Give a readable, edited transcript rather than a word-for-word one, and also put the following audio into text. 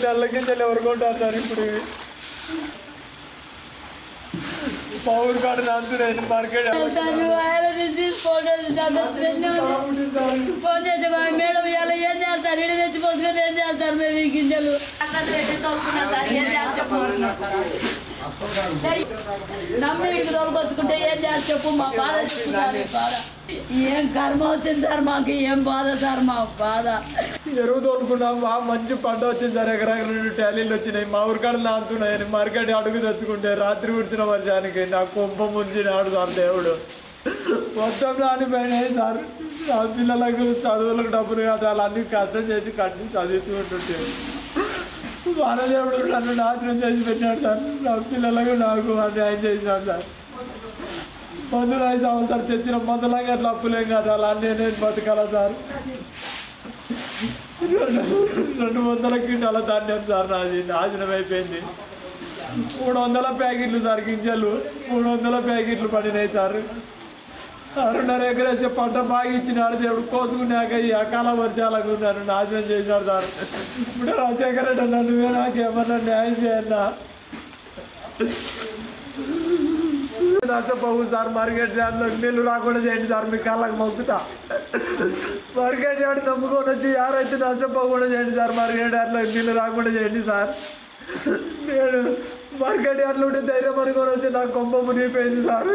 నెలకింజలు ఎవరు కొంటారు సార్ ఇప్పుడు పౌరు కాడు నాంతున్నాయి మార్కెట్ ఫోన్ చేసి మేడం ఇలా ఏం చేస్తారు ఇడి తెచ్చిపోతున్నారు ఏం చేస్తారు మేము ఈ గింజలు నమ్మి ఇంటి తోలుకొచ్చుకుంటే ఏం చేయాలి చెప్పు మా బాధ చెప్పుతారు బాధ ఏం కర్మ వచ్చింది సార్ మాకు ఏం బాధ సార్ మా బాధ ఎరువు తోలుకున్నాం మంచి పంట వచ్చింది సార్ ఎకరాకి 2 టాలీలు వచ్చినాయి మా ఊరికాడ నాంతున్నాయి మార్కెట్ అడుగు తెచ్చుకుంటే రాత్రి కూర్చున్న వర్షానికి నాకు కొంప ముంచినాడు సార్ దేవుడు మొత్తం రానిపోయినాయి సార్ నా పిల్లలకు చదువులకు డబ్బులు కట్టాలి అన్ని కష్టం చేసి కట్టి చదువుతుంటుంటే వానదేవుడు నన్ను నాశనం చేసి పెట్టినాడు సార్ నా పిల్లలకు నాకు అన్యాయం చేసినాడు సార్ మందులు 5 సంవత్సరాలు తెచ్చిన మందులాగా అట్లా అప్పులేం కట్టాలి అన్నీ నేను బతకాల సార్ 200 క్వింటాల ధాన్యం సార్ నాది నాశనం అయిపోయింది 300 ప్యాకెట్లు సార్ గింజలు 300 ప్యాకెట్లు పడినాయి సార్ 6.5 ఎకరేసి పంట బాగా ఇచ్చినాడు దేవుడు కోసుకున్నాక ఈ అకాల వర్షాలకు నన్ను నాశనం చేసినాడు సార్ ఇప్పుడు రాజశేఖర రెడ్డి అన్నా నువ్వే నాకేమన్నా న్యాయం చేయన్నా నష్టపోవు సార్ మార్కెట్ యార్డ్లో నీళ్ళు రాకుండా చేయండి సార్ మీ కాళ్ళకు మొక్కుతా మార్కెట్ యార్డ్ నమ్ముకొని వచ్చి ఎవరైతే నష్టపోకుండా చేయండి సార్ మార్కెట్ యార్డ్లో నీళ్ళు రాకుండా చేయండి సార్ నేను మార్కెట్ యార్డ్లో ఉంటే ధైర్యం అనుకొని వచ్చి నాకు కొంప మునిగిపోయింది సార్